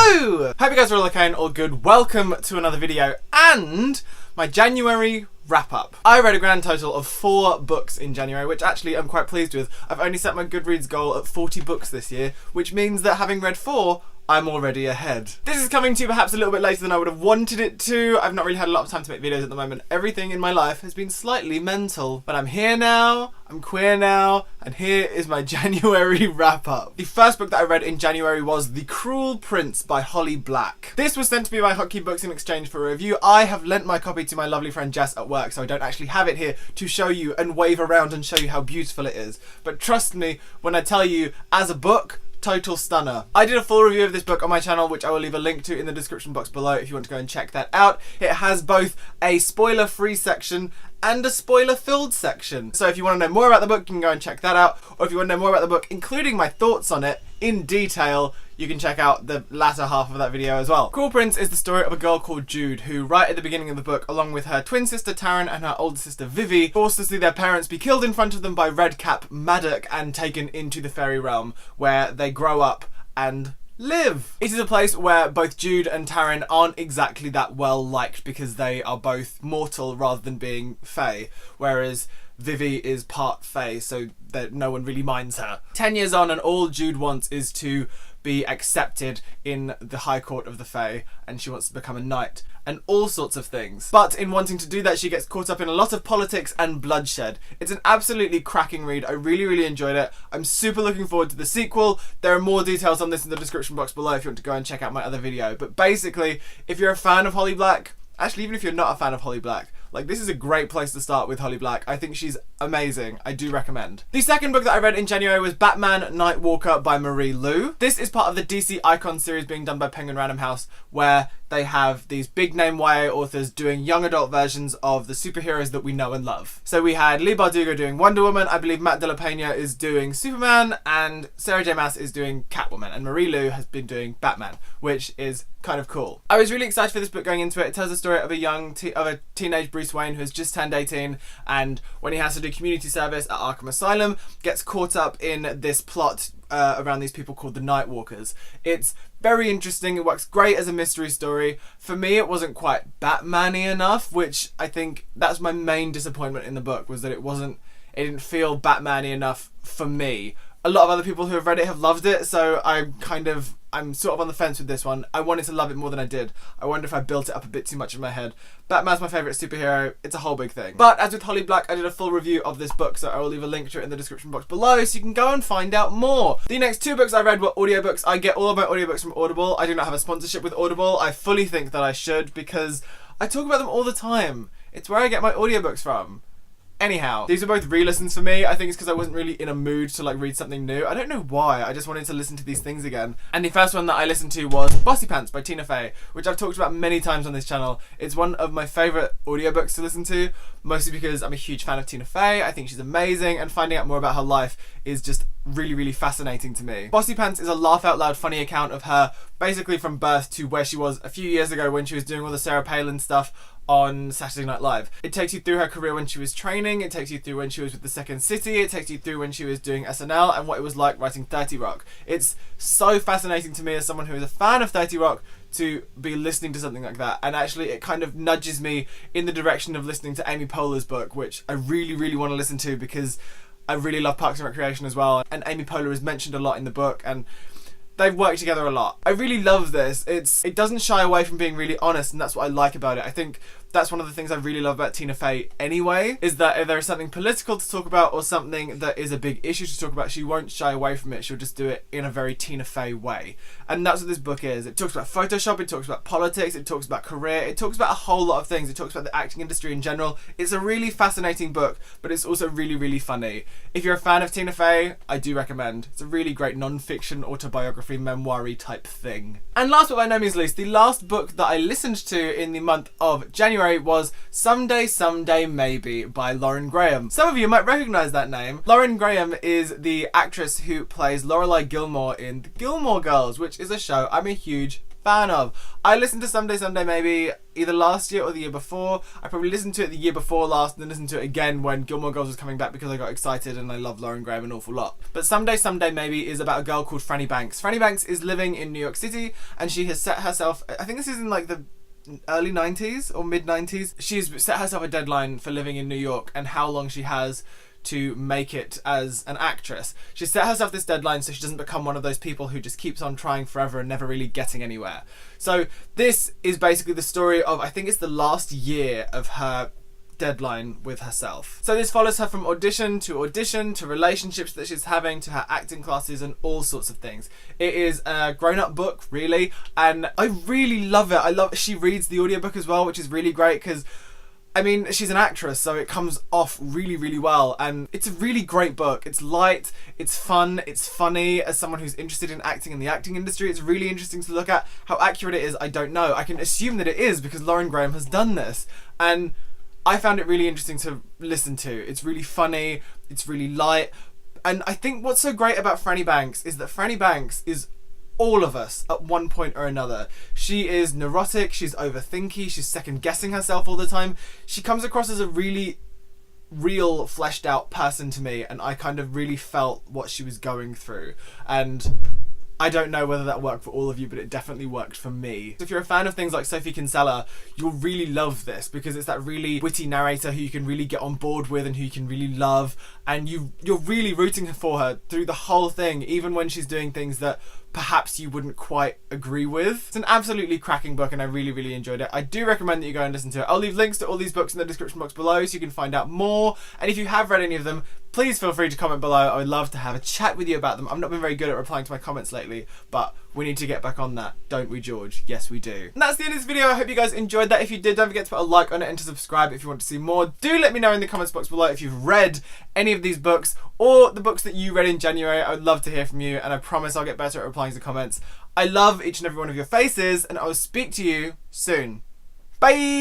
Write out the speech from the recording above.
Hello! Hope you guys are all okay and all good. Welcome to another video and my January wrap up. I read a grand total of 4 books in January, which actually I'm quite pleased with. I've only set my Goodreads goal at 40 books this year, which means that having read 4, I'm already ahead. This is coming to you perhaps a little bit later than I would have wanted it to. I've not really had a lot of time to make videos at the moment. Everything in my life has been slightly mental. But I'm here now, I'm queer now, and here is my January wrap up. The first book that I read in January was The Cruel Prince by Holly Black. This was sent to me by Hotkey Books in exchange for a review. I have lent my copy to my lovely friend Jess at work, so I don't actually have it here to show you and wave around and show you how beautiful it is. But trust me when I tell you, as a book, total stunner. I did a full review of this book on my channel, which I will leave a link to in the description box below if you want to go and check that out. It has both a spoiler-free section and a spoiler-filled section. So if you want to know more about the book, you can go and check that out. Or if you want to know more about the book, including my thoughts on it in detail, you can check out the latter half of that video as well. Cruel Prince is the story of a girl called Jude who, right at the beginning of the book, along with her twin sister Taryn and her older sister Vivi, forced to see their parents be killed in front of them by Redcap Maddock and taken into the fairy realm, where they grow up and live. It is a place where both Jude and Taryn aren't exactly that well liked because they are both mortal rather than being fae, whereas Vivi is part fae, so that no one really minds her. 10 years on, and all Jude wants is to be accepted in the High Court of the Fae, and she wants to become a knight and all sorts of things. But in wanting to do that, she gets caught up in a lot of politics and bloodshed. It's an absolutely cracking read. I really enjoyed it. I'm super looking forward to the sequel. There are more details on this in the description box below if you want to go and check out my other video. But basically, if you're a fan of Holly Black, actually even if you're not a fan of Holly Black, like, this is a great place to start with Holly Black. I think she's amazing. I do recommend. The second book that I read in January was Batman Nightwalker by Marie Lu. This is part of the DC Icon series being done by Penguin Random House, where they have these big name YA authors doing young adult versions of the superheroes that we know and love. So we had Lee Bardugo doing Wonder Woman, I believe Matt De La Pena is doing Superman, and Sarah J Maas is doing Catwoman, and Marie Lu has been doing Batman, which is kind of cool. I was really excited for this book going into it. It tells the story of a teenage Bruce Wayne who has just turned 18, and when he has to do community service at Arkham Asylum, gets caught up in this plot around these people called the Nightwalkers. It's very interesting. It works great as a mystery story. For me, it wasn't quite Batman-y enough, which I think that's my main disappointment in the book, was that it didn't feel Batman-y enough for me. A lot of other people who have read it have loved it, so I'm sort of on the fence with this one. I wanted to love it more than I did. I wonder if I built it up a bit too much in my head. Batman's my favourite superhero. It's a whole big thing. But as with Holly Black, I did a full review of this book, so I will leave a link to it in the description box below so you can go and find out more. The next 2 books I read were audiobooks. I get all of my audiobooks from Audible. I do not have a sponsorship with Audible. I fully think that I should because I talk about them all the time. It's where I get my audiobooks from. Anyhow, these are both re-listens for me. I think it's because I wasn't really in a mood to read something new. I don't know why, I just wanted to listen to these things again. And the first one that I listened to was Bossypants by Tina Fey, which I've talked about many times on this channel. It's one of my favourite audiobooks to listen to, mostly because I'm a huge fan of Tina Fey. I think she's amazing, and finding out more about her life is just really fascinating to me. Bossypants is a laugh out loud funny account of her basically from birth to where she was a few years ago when she was doing all the Sarah Palin stuff on Saturday Night Live. It takes you through her career when she was training, it takes you through when she was with the Second City, it takes you through when she was doing SNL and what it was like writing 30 Rock. It's so fascinating to me as someone who is a fan of 30 Rock to be listening to something like that, and actually it kind of nudges me in the direction of listening to Amy Poehler's book, which I really want to listen to because I really love Parks and Recreation as well, and Amy Poehler is mentioned a lot in the book, and they've worked together a lot. I really love this. It doesn't shy away from being really honest, and that's what I like about it. I think that's one of the things I really love about Tina Fey anyway, is that if there is something political to talk about or something that is a big issue to talk about, she won't shy away from it. She'll just do it in a very Tina Fey way. And that's what this book is. It talks about Photoshop, it talks about politics, it talks about career, it talks about a whole lot of things. It talks about the acting industry in general. It's a really fascinating book, but it's also really funny. If you're a fan of Tina Fey, I do recommend. It's a really great non-fiction autobiography memoir-y type thing. And last but by no means least, the last book that I listened to in the month of January was Someday Maybe by Lauren Graham. Some of you might recognise that name. Lauren Graham is the actress who plays Lorelai Gilmore in The Gilmore Girls, which is a show I'm a huge fan of. I listened to Someday Someday maybe either last year or the year before. I probably listened to it the year before last and then listened to it again when Gilmore Girls was coming back because I got excited and I love Lauren Graham an awful lot. But Someday Someday maybe is about a girl called Franny Banks. Franny Banks is living in New York City and she has set herself, I think this is in like the early 90s or mid 90s. She's set herself a deadline for living in New York and how long she has to make it as an actress. She set herself this deadline so she doesn't become one of those people who just keeps on trying forever and never really getting anywhere. So this is basically the story of, I think it's the last year of her deadline with herself. So this follows her from audition to relationships that she's having, to her acting classes and all sorts of things. It is a grown-up book, really, and I really love it. She reads the audiobook as well, which is really great because I mean, she's an actress, so it comes off really, really well, and it's a really great book. It's light, it's fun, it's funny. As someone who's interested in acting in the acting industry, it's really interesting to look at. How accurate it is, I don't know. I can assume that it is because Lauren Graham has done this, and I found it really interesting to listen to. It's really funny, it's really light, and I think what's so great about Franny Banks is that Franny Banks is all of us at one point or another. She is neurotic, she's overthinky, she's second guessing herself all the time. She comes across as a really real, fleshed out person to me, and I kind of really felt what she was going through. And I don't know whether that worked for all of you, but it definitely worked for me. If you're a fan of things like Sophie Kinsella, you'll really love this because it's that really witty narrator who you can really get on board with and who you can really love, and you're really rooting for her through the whole thing, even when she's doing things that perhaps you wouldn't quite agree with. It's an absolutely cracking book and I really, really enjoyed it. I do recommend that you go and listen to it. I'll leave links to all these books in the description box below so you can find out more. And if you have read any of them, please feel free to comment below. I would love to have a chat with you about them. I've not been very good at replying to my comments lately, but we need to get back on that, don't we, George? Yes, we do. And that's the end of this video. I hope you guys enjoyed that. If you did, don't forget to put a like on it and to subscribe if you want to see more. Do let me know in the comments box below if you've read any of these books or the books that you read in January. I would love to hear from you, and I promise I'll get better at replying to comments. I love each and every one of your faces, and I will speak to you soon. Bye!